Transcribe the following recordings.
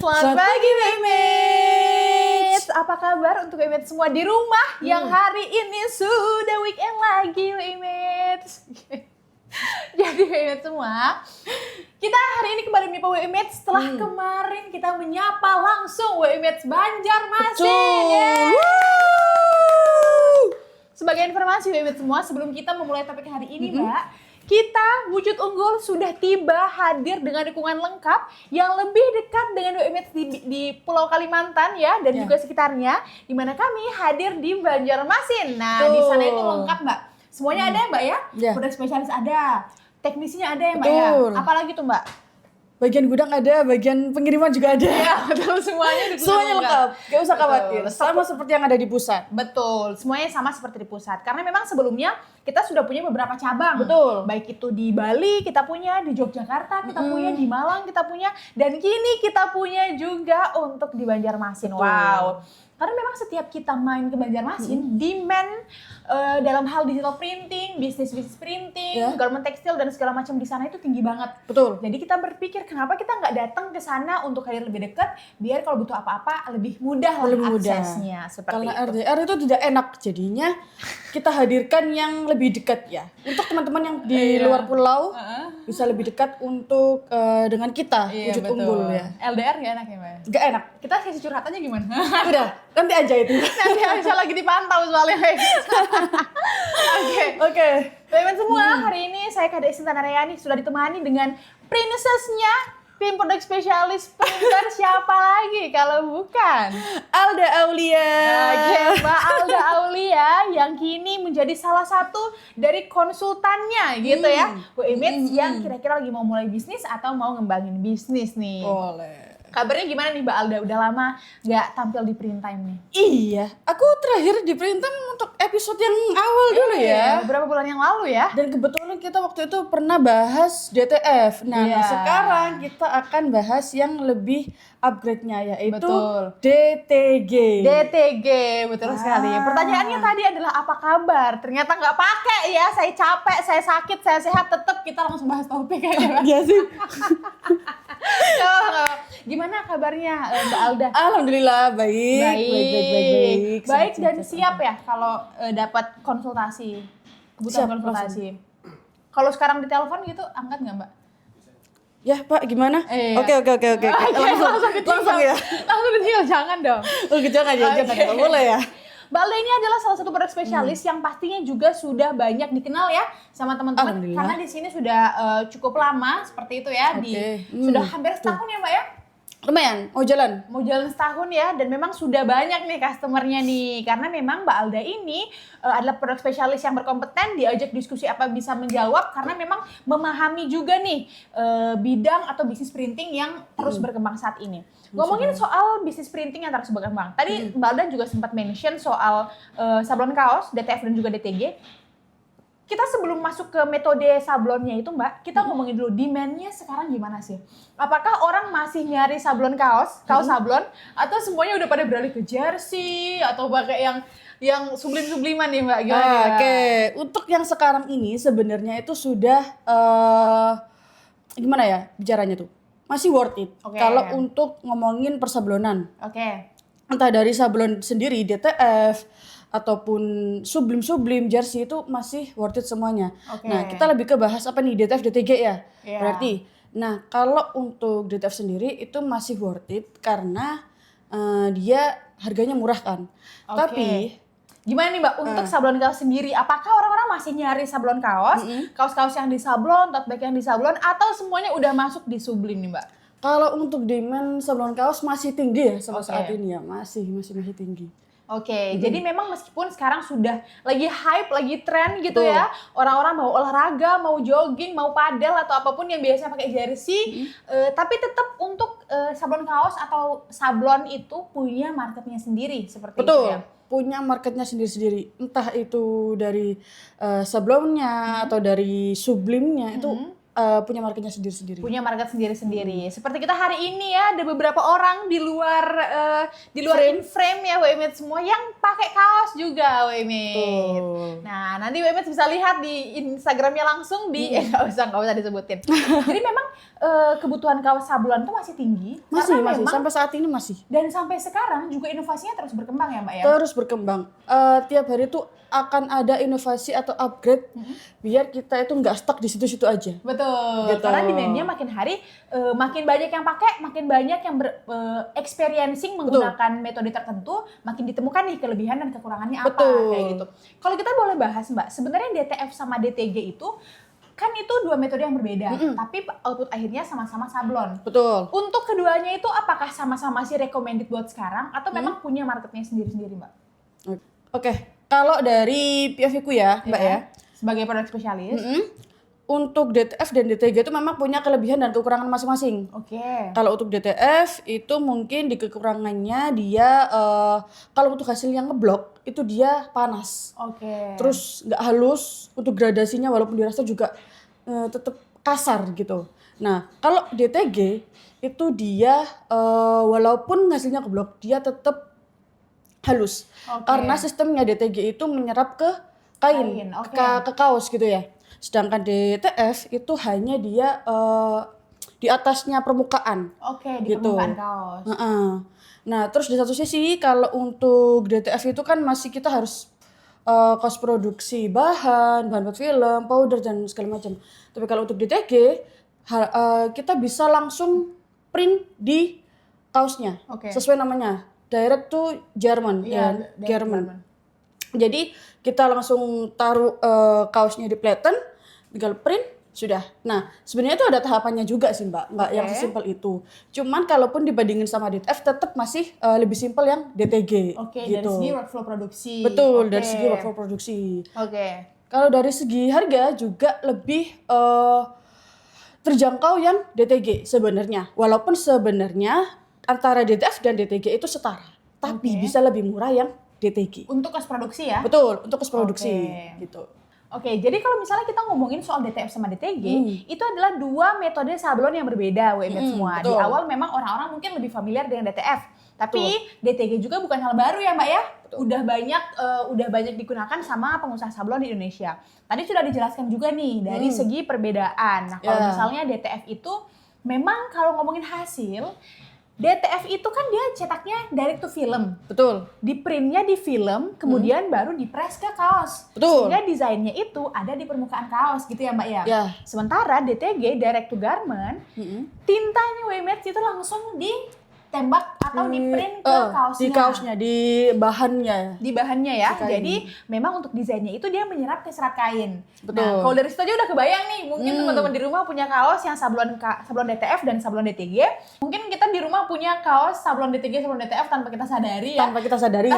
Selamat pagi Wemates. Apa kabar untuk Wemates semua di rumah yang hari ini sudah weekend lagi Wemates. Jadi Wemates semua, kita hari ini kembali menyapa Wemates setelah kemarin kita menyapa langsung Wemates Banjarmasin. Sebagai informasi Wemates semua, sebelum kita memulai topik hari ini Mbak, kita Wujud Unggul sudah tiba hadir dengan dukungan lengkap yang lebih dekat dengan WMX di Pulau Kalimantan ya dan juga sekitarnya, di mana kami hadir di Banjarmasin. Nah, di sana itu lengkap Mbak. Semuanya ada ya Mbak ya? Produk spesialis ada, teknisinya ada ya Mbak ya? Apalagi tuh Mbak? Bagian gudang ada, bagian pengiriman juga ada. Ya, betul, semuanya lengkap. Gak usah khawatir. Sama seperti yang ada di pusat. Betul, semuanya sama seperti di pusat. Karena memang sebelumnya kita sudah punya beberapa cabang. Betul. Baik itu di Bali kita punya, di Yogyakarta kita punya, di Malang kita punya, dan kini kita punya juga untuk di Banjarmasin. Betul. Wow. Karena memang setiap kita main ke Banjarmasin, demand dalam hal digital printing, bisnis printing, garment tekstil dan segala macam di sana itu tinggi banget. Betul. Jadi kita berpikir kenapa kita nggak datang ke sana untuk hadir lebih dekat, biar kalau butuh apa-apa lebih mudah lah aksesnya. Seperti karena itu. RDR itu tidak enak, jadinya kita hadirkan yang lebih dekat ya. Untuk teman-teman yang di luar pulau bisa lebih dekat untuk dengan kita, Wujud Unggul ya. LDR nggak enak ya Mbak? Gak enak. Kita sesi curhatannya gimana? Udah, nanti aja itu. Nanti Aisyah lagi dipantau soalnya. Oke. Teman-teman semua, hari ini saya Kak Desi Tanarayani sudah ditemani dengan princess-nya tim produk spesialis printer siapa lagi kalau bukan Alda Aulia. Oke, Mbak Alda Aulia yang kini menjadi salah satu dari konsultannya gitu ya WMX yang kira-kira lagi mau mulai bisnis atau mau ngembangin bisnis nih. Boleh. Kabarnya gimana nih Mbak Alda? Udah lama gak tampil di Print Time nih? Iya, aku terakhir di Print Time untuk episode yang awal dulu ya. Beberapa bulan yang lalu ya. Dan kebetulan kita waktu itu pernah bahas DTF. Nah, sekarang kita akan bahas yang lebih upgrade-nya yaitu DTG. DTG, betul sekali. Pertanyaannya tadi adalah apa kabar? Ternyata nggak pakai ya. Saya capek, saya sakit, saya sehat. Tetap kita langsung bahas topik aja. Iya sih. Gimana kabarnya Mbak Alda? Alhamdulillah baik. Baik dan siap ya kalau dapat konsultasi, kebutuhan konsultasi. Kalau sekarang di telepon gitu angkat nggak Mbak? Ya Pak, gimana? Oke. Langsung ya. Langsung ditinggal, jangan dong. Jangan boleh ya. Mbak Alda ini adalah salah satu produk spesialis yang pastinya juga sudah banyak dikenal ya sama teman-teman karena di sini sudah cukup lama seperti itu ya. Sudah hampir setahun ya Mbak ya? Lumayan, mau jalan setahun ya, dan memang sudah banyak nih customernya nih, karena memang Mbak Alda ini adalah produk spesialis yang berkompeten, diajak diskusi apa bisa menjawab, karena memang memahami juga nih bidang atau bisnis printing yang terus berkembang saat ini. Ngomongin soal bisnis printing yang terus berkembang, tadi Mbak Alda juga sempat mention soal sablon kaos, DTF dan juga DTG. Kita sebelum masuk ke metode sablonnya itu Mbak, kita ngomongin dulu demand-nya sekarang gimana sih? Apakah orang masih nyari sablon kaos sablon, atau semuanya udah pada beralih ke jersey atau pakai yang sublim-subliman nih Mbak? Gimana? Oke, untuk yang sekarang ini sebenarnya itu sudah gimana ya bicaranya tuh? Masih worth it. Kalau untuk ngomongin persablonan. Entah dari sablon sendiri DTF ataupun sublim jersey itu masih worth it semuanya. Nah, kita lebih ke bahas apa nih, DTF DTG ya. Berarti. Nah, kalau untuk DTF sendiri itu masih worth it karena dia harganya murah kan. Tapi gimana nih Mbak untuk sablon kaos sendiri? Apakah orang-orang masih nyari sablon kaos, kaos-kaos yang disablon, tote bag yang disablon, atau semuanya udah masuk di sublim nih Mbak? Kalau untuk demand sablon kaos masih tinggi ya sampai saat ini ya, masih tinggi. Jadi memang meskipun sekarang sudah lagi hype, lagi tren gitu ya, orang-orang mau olahraga, mau jogging, mau padel atau apapun yang biasanya pakai jersey, tapi tetap untuk sablon kaos atau sablon itu punya marketnya sendiri seperti itu ya. Punya marketnya sendiri-sendiri, entah itu dari sablonnya atau dari sublimnya itu punya marketnya sendiri-sendiri. Punya market sendiri-sendiri. Seperti kita hari ini ya, ada beberapa orang di luar frame ya WMate semua yang pakai kaos juga WMate. Nah, nanti WMate bisa lihat di Instagramnya langsung di nggak usah disebutin. Jadi memang kebutuhan kaos sablon tuh masih tinggi. Masih memang, sampai saat ini masih. Dan sampai sekarang juga inovasinya terus berkembang ya Mbak ya? Terus berkembang. Tiap hari tuh akan ada inovasi atau upgrade biar kita itu nggak stuck di situ-situ aja. Betul. Gitu. Karena demandnya makin hari makin banyak yang pakai, makin banyak yang experiencing menggunakan metode tertentu, makin ditemukan nih kelebihan dan kekurangannya apa kayak gitu. Kalau kita boleh bahas Mbak, sebenarnya DTF sama DTG itu kan itu dua metode yang berbeda, tapi output akhirnya sama-sama sablon. Betul. Untuk keduanya itu apakah sama-sama sih recommended buat sekarang atau memang punya marketnya sendiri-sendiri Mbak? Oke. Kalau dari POV ku ya, Mbak ya. Sebagai produk spesialis. Untuk DTF dan DTG itu memang punya kelebihan dan kekurangan masing-masing. Oke. Kalau untuk DTF itu mungkin di kekurangannya dia kalau untuk hasil yang ngeblok itu dia panas. Oke. Terus nggak halus, untuk gradasinya walaupun dirasa juga tetap kasar gitu. Nah, kalau DTG itu dia walaupun hasilnya ngeblok dia tetap halus. Karena sistemnya DTG itu menyerap ke kain. Ke kaos gitu ya. Sedangkan DTF itu hanya dia di atasnya permukaan. Di gitu. permukaan kaos. Nah, terus di satu sisi kalau untuk DTF itu kan masih kita harus cost produksi bahan buat film, powder dan segala macam. Tapi kalau untuk DTG kita bisa langsung print di kaosnya. Sesuai namanya. Direct to German, German. Jadi kita langsung taruh kaosnya di platen, tinggal print, sudah. Nah, sebenarnya itu ada tahapannya juga sih Mbak, nggak yang sesimpel itu. Cuman kalaupun dibandingin sama DTF tetap masih lebih simpel yang DTG. Dari gitu. segi workflow produksi. Betul, dari segi workflow produksi. Kalau dari segi harga juga lebih terjangkau yang DTG sebenarnya. Walaupun sebenarnya antara DTF dan DTG itu setara, tapi bisa lebih murah yang DTG. Untuk kos produksi ya? Betul, untuk kos produksi gitu. Jadi kalau misalnya kita ngomongin soal DTF sama DTG, itu adalah dua metode sablon yang berbeda WMate semua. Betul. Di awal memang orang-orang mungkin lebih familiar dengan DTF, tapi DTG juga bukan hal baru ya Mbak ya? Betul. Udah banyak digunakan sama pengusaha sablon di Indonesia. Tadi sudah dijelaskan juga nih dari segi perbedaan. Nah, kalau misalnya DTF itu memang kalau ngomongin hasil, DTF itu kan dia cetaknya direct to film. Betul. Di printnya di film, kemudian baru di press ke kaos. Betul. Sehingga desainnya itu ada di permukaan kaos gitu ya Mbak ya. Sementara DTG direct to garment, tintanya WMate itu langsung ditembak atau di print ke kaosnya. Di kaosnya, di bahannya. Di bahannya ya. Jadi memang untuk desainnya itu dia menyerap ke serat kain. Betul. Nah, kalau dari situ aja udah kebayang nih, mungkin teman-teman di rumah punya kaos yang sablon DTF dan sablon DTG. Mungkin kita di rumah punya kaos sablon DTG, sablon DTF tanpa kita sadari ya. Tanpa kita sadari.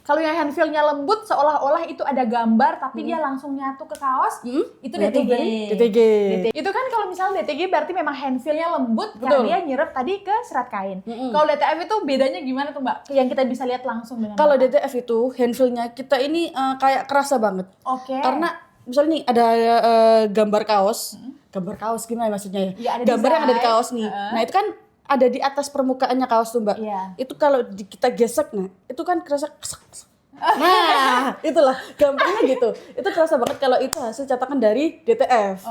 Kalau yang hand feel-nya lembut seolah-olah itu ada gambar tapi dia langsung nyatu ke kaos, itu DTG. Itu kan kalau misalnya DTG berarti memang hand feel-nya lembut karena dia nyerap tadi ke serat kain. Kalau DTF itu bedanya gimana tuh Mbak? Yang kita bisa lihat langsung dengan Kalau DTF itu hand feel-nya kita ini kayak kerasa banget. Karena misalnya nih ada gambar kaos. Gambar kaos gimana maksudnya ya? Gambar yang ada di kaos nih. Nah, itu kan ada di atas permukaannya kaos tuh Mbak. Itu kalau kita gesek, nah itu kan kerasa kesek. Nah, itulah gambarnya gitu. Itu kerasa banget kalau itu hasil cetakan dari DTF.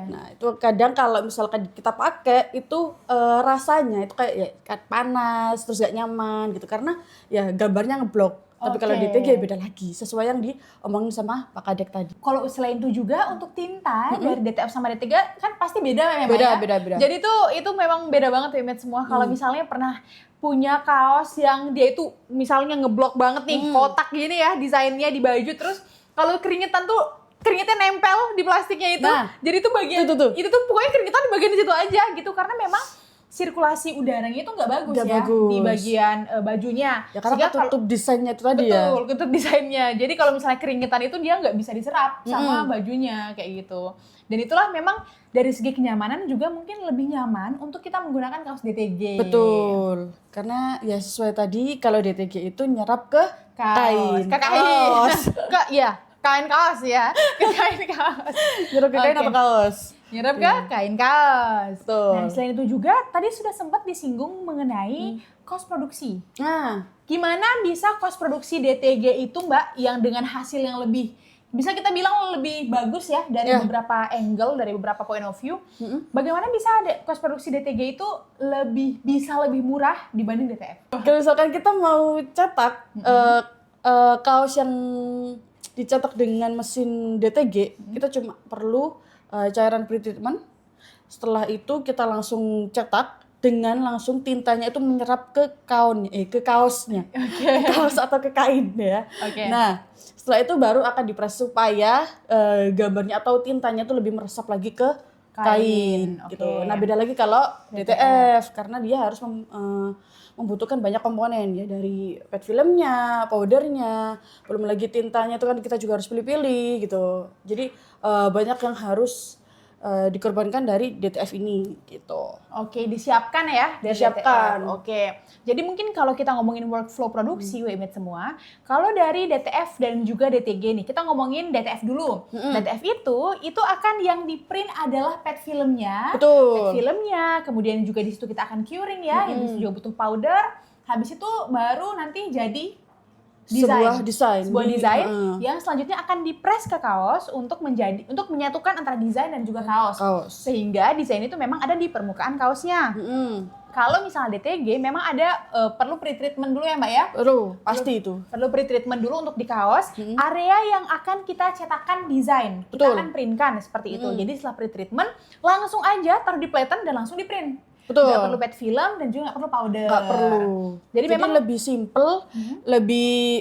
Nah, itu kadang kalau misalkan kita pakai itu rasanya itu kayak ya panas, terus gak nyaman gitu karena ya gambarnya ngeblok. Tapi kalau DTG beda lagi, sesuai yang diomongin sama Pak Kadek tadi. Kalau selain itu juga untuk tinta dari DTF sama DTG kan pasti beda memang ya? Beda. Jadi itu memang beda banget WMate semua. Kalau misalnya pernah punya kaos yang dia itu misalnya ngeblok banget nih, kotak gini ya desainnya di baju, terus kalau keringetan tuh keringetnya nempel di plastiknya itu. Jadi itu bagian itu tuh pokoknya keringetan di bagian situ aja gitu karena memang sirkulasi udaranya itu nggak bagus di bagian bajunya. Ya karena ketutup desainnya itu tadi ya. Betul, ketutup desainnya. Jadi kalau misalnya keringetan itu dia nggak bisa diserap sama bajunya kayak gitu. Dan itulah memang dari segi kenyamanan juga mungkin lebih nyaman untuk kita menggunakan kaos DTG. Betul. Karena ya sesuai tadi kalau DTG itu nyerap ke kain. Ke kain. Kain kaos ya. Ke kain kaos. Nyerap ke kain atau kaos. Nyerap ke kain kaos. Betul. Nah, selain itu juga tadi sudah sempat disinggung mengenai kos produksi. Nah, Gimana bisa kos produksi DTG itu Mbak yang dengan hasil yang lebih bisa kita bilang lebih bagus ya dari beberapa angle, dari beberapa point of view. Bagaimana bisa kos produksi DTG itu bisa lebih murah dibanding DTF? kalau misalkan kita mau cetak kaos yang dicetak dengan mesin DTG, kita cuma perlu cairan pretreatment. Setelah itu kita langsung cetak dengan langsung tintanya itu menyerap ke kaosnya, ke kaos atau ke kain ya. Nah, setelah itu baru akan dipres supaya gambarnya atau tintanya itu lebih meresap lagi ke kain gitu. Nah, beda lagi kalau DTF karena dia harus membutuhkan banyak komponen ya, dari pet filmnya, powdernya, belum lagi tintanya itu kan kita juga harus pilih-pilih gitu. Jadi banyak yang harus dikorbankan dari DTF ini gitu. Oke, disiapkan ya dari Disiapkan. DTF. Oke. Jadi mungkin kalau kita ngomongin workflow produksi WMAT semua, kalau dari DTF dan juga DTG nih, kita ngomongin DTF dulu. DTF itu akan yang di print adalah pet filmnya. Betul. Pet filmnya, kemudian juga di situ kita akan curing ya, yang di situ juga butuh powder. Habis itu baru nanti jadi sebuah desain yang selanjutnya akan dipres ke kaos untuk menyatukan antara desain dan juga kaos. Sehingga desain itu memang ada di permukaan kaosnya. Kalau misalnya DTG memang ada perlu pre-treatment dulu ya Mbak ya? Pasti itu. Perlu pre-treatment dulu untuk di kaos, area yang akan kita cetakkan desain. Kita akan printkan seperti itu. Jadi setelah pre-treatment langsung aja taruh di platen dan langsung di print. Nggak perlu pet film dan juga nggak perlu powder. Nggak perlu. Jadi memang lebih simple, lebih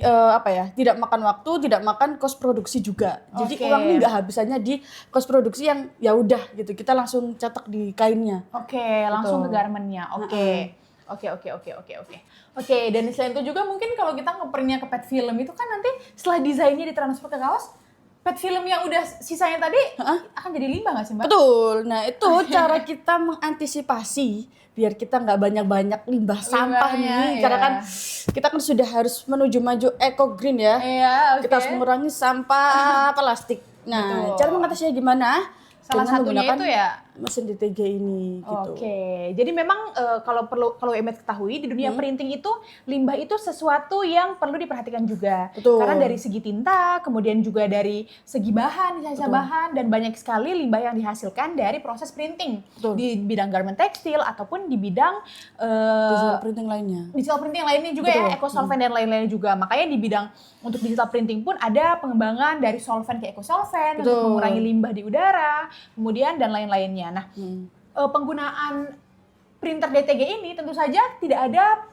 tidak makan waktu, tidak makan kos produksi juga. Jadi uangnya nggak habisannya di kos produksi yang ya udah gitu. Kita langsung cetak di kainnya. Langsung ke garmentnya. Oke, dan selain itu juga mungkin kalau kita ngeprintnya ke pet film itu kan nanti setelah desainnya ditransfer ke kaos, pet film yang udah sisanya tadi akan jadi limbah nggak sih Mbak? Betul. Nah itu cara kita mengantisipasi biar kita nggak banyak-banyak limbah sampah nih. Karena kan kita kan sudah harus menuju maju eco green ya. Kita harus mengurangi sampah plastik. Nah cara mengatasinya gimana? Salah satunya itu ya mesin DTG ini gitu. Jadi memang kalau WMAT ketahui di dunia printing itu limbah itu sesuatu yang perlu diperhatikan juga. Karena dari segi tinta, kemudian juga dari segi bahan, sisa bahan dan banyak sekali limbah yang dihasilkan dari proses printing di bidang garment tekstil ataupun di bidang digital printing lainnya. Digital printing lainnya juga ya, eco-solvent dan lain-lainnya juga. Makanya di bidang untuk digital printing pun ada pengembangan dari solvent ke eco-solvent untuk mengurangi limbah di udara, kemudian dan lain-lainnya. Nah, penggunaan printer DTG ini tentu saja tidak ada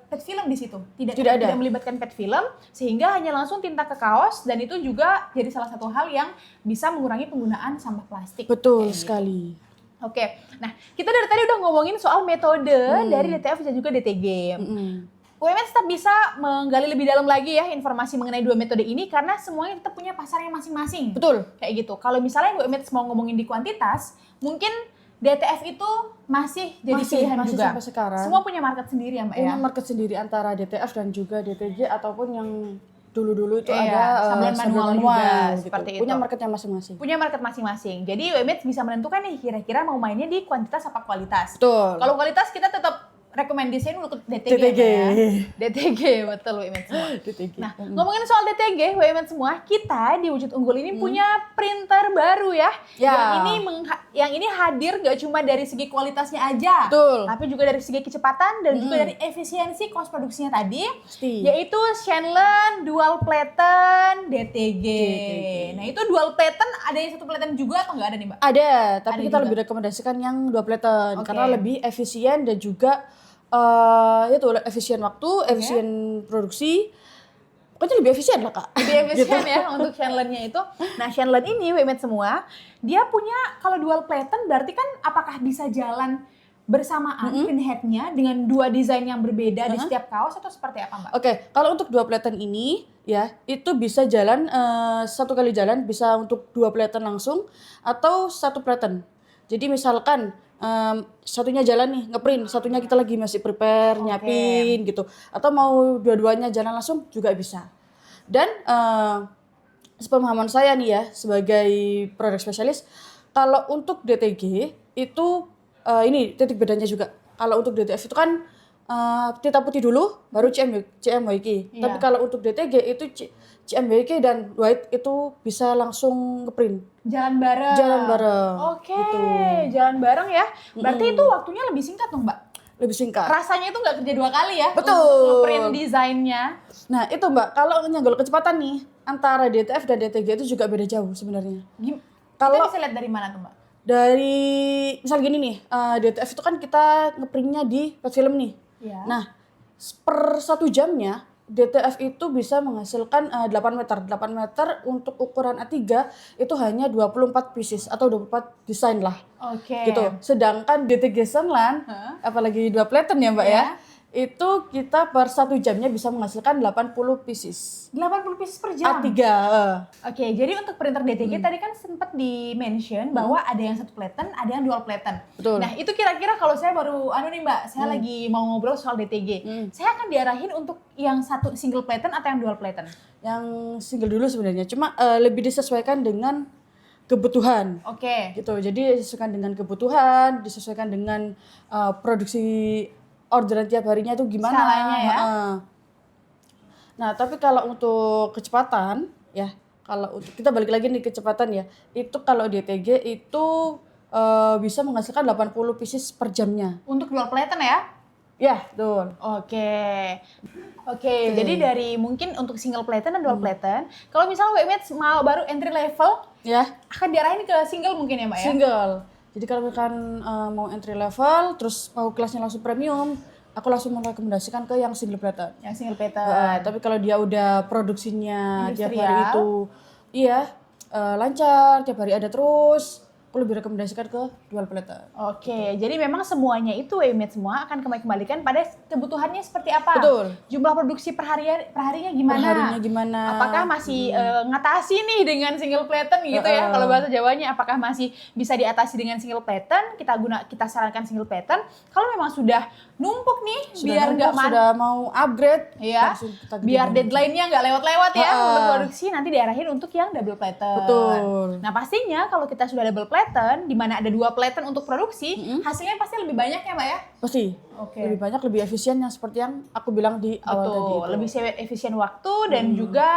pet film di situ. Tidak melibatkan pet film, sehingga hanya langsung tinta ke kaos dan itu juga jadi salah satu hal yang bisa mengurangi penggunaan sampah plastik. Betul sekali. Nah kita dari tadi udah ngomongin soal metode dari DTF dan juga DTG. WMAT tetap bisa menggali lebih dalam lagi ya informasi mengenai dua metode ini karena semuanya tetap punya pasarnya masing-masing. Betul. Kayak gitu. Kalau misalnya WMAT mau ngomongin di kuantitas, mungkin DTF itu masih jadi pilihan juga. Sampai sekarang. Semua punya market sendiri ya Mbak ya? Punya market sendiri antara DTF dan juga DTG ataupun yang dulu-dulu itu ada sablon manual juga, gitu. seperti itu. Punya marketnya masing-masing. Punya market masing-masing. Jadi WMAT bisa menentukan nih kira-kira mau mainnya di kuantitas apa kualitas. Betul. Kalau kualitas kita tetap rekomendasiin untuk DTG. Ya. DTG betul WMAT semua. DTG. Nah, ngomongin soal DTG WMAT semua, kita di Wujud Unggul ini punya printer baru ya. Yang ini hadir gak cuma dari segi kualitasnya aja, tapi juga dari segi kecepatan dan juga dari efisiensi kos produksinya tadi, yaitu Shenlen Dual Platen DTG. Nah, itu Dual Platen ada yang satu platen juga atau nggak ada nih Mbak? Ada, tapi kita lebih rekomendasikan yang 2 platen karena lebih efisien dan juga efisien waktu, efisien produksi. Pokoknya lebih efisien lah Kak. Lebih efisien ya untuk Shenlen-nya itu. Nah Shenlen ini WMAT semua, dia punya kalau dual platen berarti kan apakah bisa jalan bersamaan print head-nya dengan dua desain yang berbeda di setiap kaos atau seperti apa Mbak? Kalau untuk 2 platen ini ya itu bisa jalan satu kali jalan bisa untuk 2 platen langsung atau 1 platen. Jadi misalkan satunya jalan nih ngeprint, satunya kita lagi masih prepare nyiapin gitu, atau mau dua-duanya jalan langsung juga bisa. Dan sepemahaman saya nih ya sebagai product specialist, Kalau untuk DTG itu ini titik bedanya juga. Kalau untuk DTF itu kan tinta putih dulu baru CMYK. Tapi kalau untuk DTG itu CMYK dan white itu bisa langsung ngeprint. Jalan bareng. Jalan bareng. Oke, gitu. Jalan bareng ya. Berarti itu waktunya lebih singkat dong, Mbak? Lebih singkat. Rasanya itu nggak kerja 2 kali ya? Betul. Untuk ngeprint desainnya. Nah itu Mbak, kalau nyenggol kecepatan nih antara DTF dan DTG itu juga beda jauh sebenarnya. Kita bisa lihat dari mana tuh Mbak? Dari misal gini nih, DTF itu kan kita ngeprintnya di pet film nih. Ya. Nah per 1 jamnya DTF itu bisa menghasilkan 8 meter. 8 meter untuk ukuran A3 itu hanya 24 pieces atau 24 desain lah. Oke. Gitu. Sedangkan DTG Sunland, apalagi 2 platen ya Mbak ya, itu kita per 1 jamnya bisa menghasilkan 80 pieces. 80 pieces per jam? A3. Oke, jadi untuk printer DTG tadi kan sempat di-mention bahwa ada yang 1 platen, ada yang dual platen. Betul. Nah itu kira-kira kalau saya baru, nih Mbak, saya lagi mau ngobrol soal DTG. Saya akan diarahin untuk yang 1 single platen atau yang dual platen? Yang single dulu sebenarnya, cuma lebih disesuaikan dengan kebutuhan. Oke. Gitu, jadi disesuaikan dengan kebutuhan, disesuaikan dengan produksi orderan tiap harinya itu gimana. Skalanya ya. Nah, tapi kalau untuk kecepatan ya, kalau untuk kita balik lagi nih kecepatan ya, itu kalau DTG itu bisa menghasilkan 80 pieces per jamnya. Untuk dual platen ya? Ya, betul. Oke, jadi dari mungkin untuk single platen dan dual platen, kalau misalnya WMH mau baru entry level, ya akan diarahin ke single mungkin ya Mbak ya? Single. Jadi kalau misalkan mau entry level, terus mau kelasnya langsung premium, aku langsung merekomendasikan ke yang single platen. Yang single platen. Tapi kalau dia udah produksinya tiap hari Industrial. itu, lancar, tiap hari ada terus, aku lebih rekomendasikan ke dual platen. Oke, jadi memang semuanya itu WMH semua akan kembalikan pada kebutuhannya seperti apa. Betul. Jumlah produksi perharinya gimana? Perharinya gimana? Apakah masih ngatasi nih dengan single platen gitu ya? Kalau bahasa Jawanya, apakah masih bisa diatasi dengan single platen? Kita sarankan single platen. Kalau memang sudah numpuk nih, biar nggak sudah mau upgrade, ya, langsung kita biar ganti. deadline-nya nggak lewat-lewat ya untuk produksi, nanti diarahin untuk yang double platen. Betul. Nah pastinya kalau kita sudah double platen, di mana ada 2 platen untuk produksi, hasilnya pasti lebih banyak ya Mbak ya? Pasti. Oke. Lebih banyak, lebih efisien yang seperti yang aku bilang di awal tadi itu. Lebih efisien waktu dan juga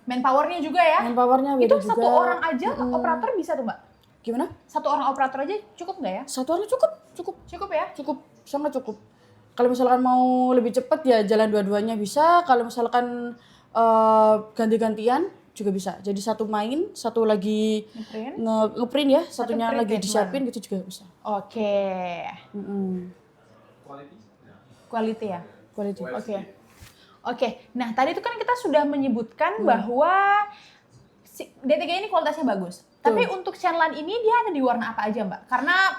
manpower-nya juga ya? Manpower-nya beda Itu juga. 1 orang aja operator bisa tuh Mbak? Gimana? 1 orang operator aja cukup nggak ya? 1 orang cukup. Cukup ya? Cukup, sangat cukup. Kalau misalkan mau lebih cepat ya jalan dua-duanya bisa. Kalau misalkan ganti-gantian juga bisa. Jadi 1 main, 1 lagi ngeprint ya, satunya print lagi ya, disiapin gitu juga bisa. Oke. Quality ya? Quality. Oke. Nah, tadi itu kan kita sudah menyebutkan bahwa DTG ini kualitasnya bagus. Tapi untuk Sunland ini dia ada di warna apa aja, Mbak? Karena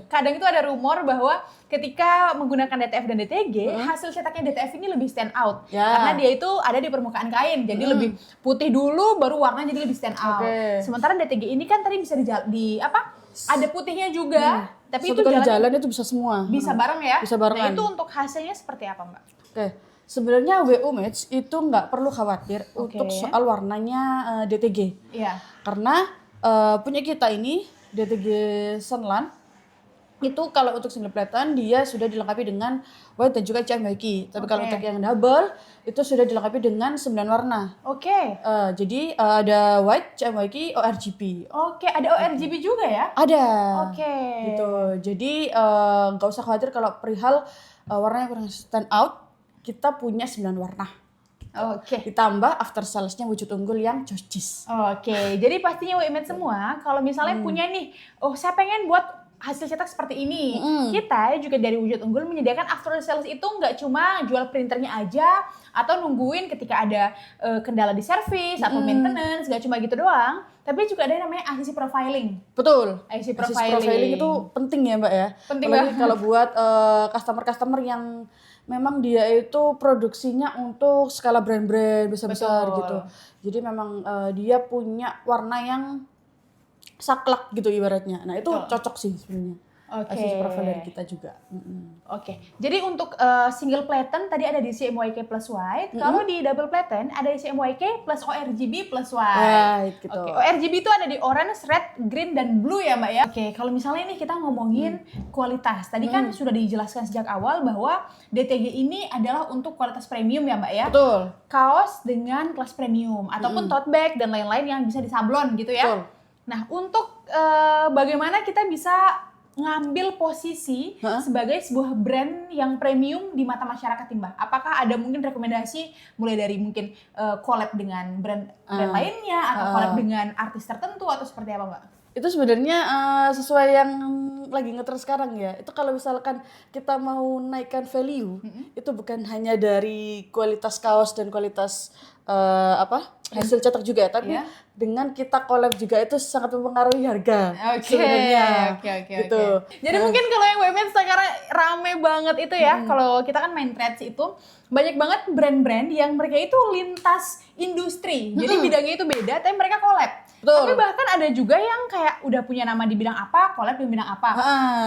kadang itu ada rumor bahwa ketika menggunakan DTF dan DTG, hasil cetaknya DTF ini lebih stand out. Karena dia itu ada di permukaan kain, jadi lebih putih dulu baru warnanya jadi lebih stand out. Sementara DTG ini kan tadi bisa ada putihnya juga, tapi Satu itu kali jalan itu bisa semua. bisa bareng ya? Bisa barengan. Nah, itu untuk hasilnya seperti apa, Mbak? Sebenarnya WMH itu nggak perlu khawatir untuk soal warnanya DTG. Iya. Karena punya kita ini DTG Sunland itu kalau untuk single platen dia sudah dilengkapi dengan white dan juga CMYK. Tapi kalau untuk yang double itu sudah dilengkapi dengan 9 warna. Jadi ada white, CMYK, ORGB. Ada ORGB juga ya? Ada. Gitu. Jadi nggak usah khawatir kalau perihal warna yang kurang stand out, kita punya 9 warna. Ditambah after salesnya wujud unggul yang jojis. Jadi pastinya WMH semua kalau misalnya punya nih, saya pengen buat hasil cetak seperti ini. Kita juga dari wujud unggul menyediakan after sales itu nggak cuma jual printernya aja atau nungguin ketika ada kendala di service atau maintenance, nggak cuma gitu doang. Tapi juga ada yang namanya IC profiling. Betul. IC profiling itu penting ya Mbak ya. Penting banget kalau buat customer-customer yang memang dia itu produksinya untuk skala brand-brand besar-besar gitu. Jadi memang dia punya warna yang saklek gitu ibaratnya. Nah itu cocok sih sebenarnya. sisi profil dari kita juga. Oke, jadi untuk single platen tadi ada di CMYK plus white. Kalau di double platen ada di CMYK plus ORGB plus white. Gitu. Oke, ORGB itu ada di orange, red, green, dan blue ya Mbak ya. Oke, kalau misalnya ini kita ngomongin kualitas. Tadi kan sudah dijelaskan sejak awal bahwa DTG ini adalah untuk kualitas premium ya Mbak ya. Betul. Kaos dengan kelas premium ataupun tote bag dan lain-lain yang bisa disablon gitu ya. Betul. Nah, untuk bagaimana kita bisa ngambil posisi sebagai sebuah brand yang premium di mata masyarakat Mbak? Apakah ada mungkin rekomendasi mulai dari mungkin collab dengan brand lainnya atau collab dengan artis tertentu atau seperti apa Mbak? Itu sebenarnya sesuai yang lagi ngetren sekarang ya. Itu kalau misalkan kita mau naikkan value, itu bukan hanya dari kualitas kaos dan kualitas hasil cetak juga ya, tapi dengan kita collab juga itu sangat mempengaruhi harga. Sebenarnya. Gitu. Jadi mungkin kalau yang women sekarang rame banget itu ya, kalau kita kan main threads itu banyak banget brand-brand yang mereka itu lintas industri. Jadi bidangnya itu beda, tapi mereka collab. Betul. Tapi bahkan ada juga yang kayak udah punya nama di bidang apa, collab di bidang apa.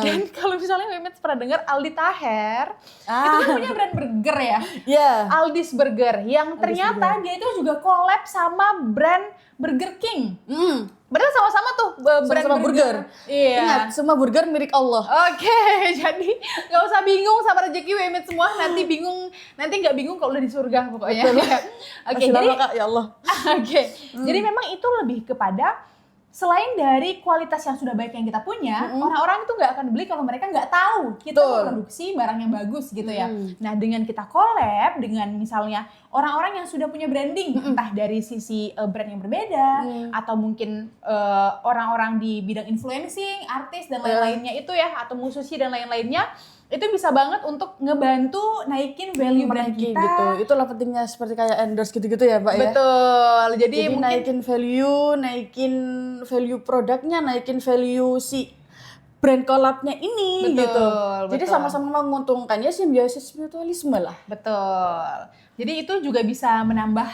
Dan kalau misalnya women pernah dengar Aldi Taher, itu kan punya brand burger ya. Aldi's Burger, yang ternyata dia itu juga collab sama brand Burger King. Berarti sama-sama tuh brand burger. Iya. Ingat, semua burger milik Allah. Oke, jadi nggak usah bingung sama rezeki women semua. Nanti nggak bingung kalau udah di surga pokoknya. Oke, jadi ya Allah. Jadi memang itu lebih kepada selain dari kualitas yang sudah baik yang kita punya, orang-orang itu nggak akan beli kalau mereka nggak tahu kita memproduksi barang yang bagus gitu ya. Nah, dengan kita collab dengan misalnya orang-orang yang sudah punya branding, entah dari sisi brand yang berbeda, atau mungkin orang-orang di bidang influencing, artis dan lain-lainnya itu ya, atau musisi dan lain-lainnya, itu bisa banget untuk ngebantu naikin value brand kita. Gitu. Itulah pentingnya seperti kayak endorse gitu-gitu ya, Mbak ya. Betul. Jadi mungkin naikin value produknya, naikin value si brand collab-nya ini gitu. Jadi sama-sama menguntungkan ya, simbiosis mutualisme lah. Betul. Jadi itu juga bisa menambah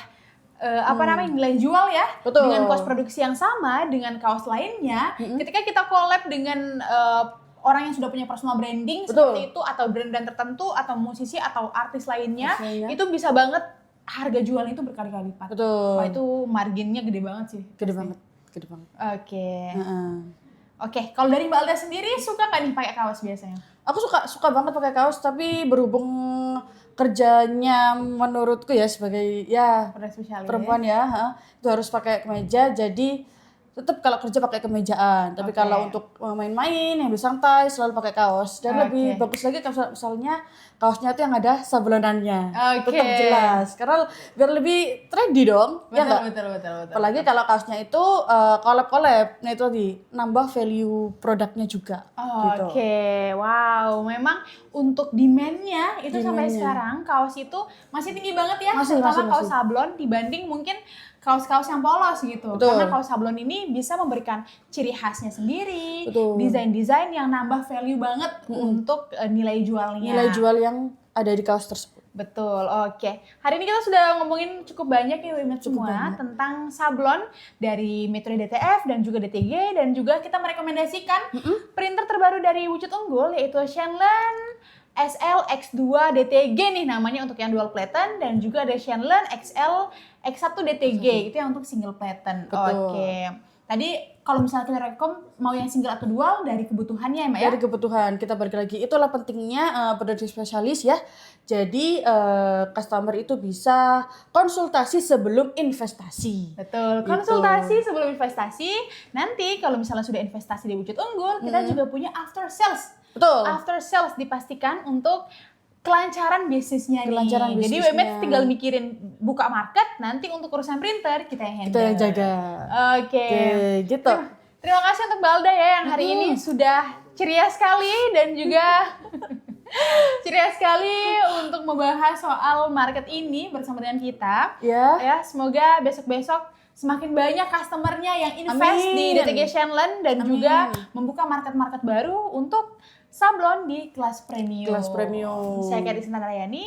nilai jual ya. Dengan cost produksi yang sama dengan kaos lainnya. Ketika kita collab dengan orang yang sudah punya personal branding seperti itu, atau brand-brand tertentu, atau musisi atau artis lainnya, itu bisa banget harga jualnya itu berkali-kali lipat. Wah, itu marginnya gede banget sih. Gede banget. Oke, kalau dari Mbak Alda sendiri suka nggak nih pakai kaos biasanya? Aku suka banget pakai kaos, tapi berhubung kerjanya menurutku ya sebagai perempuan ya, itu harus pakai kemeja, jadi tetap kalau kerja pakai kemejaan, tapi kalau untuk main-main yang lebih santai selalu pakai kaos, dan lebih bagus lagi kalau misalnya kaosnya itu yang ada sablonannya, tetap jelas, karena biar lebih trendy dong. Betul. Apalagi kalau kaosnya itu collab, nah itu tadi nambah value produknya juga. Wow, memang untuk demand-nya itu sampai sekarang kaos itu masih tinggi banget ya, terutama kaos sablon dibanding mungkin kaos-kaos yang polos gitu. Karena kaos sablon ini bisa memberikan ciri khasnya sendiri, desain-desain yang nambah value banget untuk nilai jualnya. Nilai jual yang ada di kaos tersebut. Betul, oke. Hari ini kita sudah ngomongin cukup banyak ya women semua tentang sablon dari metode DTF dan juga DTG, dan juga kita merekomendasikan printer terbaru dari Wujud Unggul yaitu Shenlen SL X2 DTG nih namanya untuk yang dual platen, dan juga ada Shenlen XL X1 DTG itu yang untuk single platen. Tadi kalau misalnya kita rekom mau yang single atau dual dari kebutuhannya ya Mbak ya? Dari kebutuhan, kita balik lagi. Itulah pentingnya produksi spesialis ya. Jadi customer itu bisa konsultasi sebelum investasi. Betul, konsultasi sebelum investasi. Nanti kalau misalnya sudah investasi di Wujud Unggul, kita juga punya after sales. After sales dipastikan untuk kelancaran bisnisnya nih. Jadi WMX tinggal mikirin buka market, nanti untuk urusan printer kita yang handle. Kita yang jaga. Oke, gitu. Terima kasih untuk Mbak Alda ya yang hari ini sudah ceria sekali dan juga ceria sekali untuk membahas soal market ini bersama dengan kita. Ya, semoga besok-besok semakin banyak customernya yang invest di DTG Shenlen dan juga membuka market-market baru untuk sablon di kelas premium. Saya Kadis Nandarayani.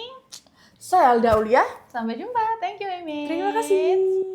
Saya Alda Aulia. Sampai jumpa. Thank you, Amy. Terima kasih.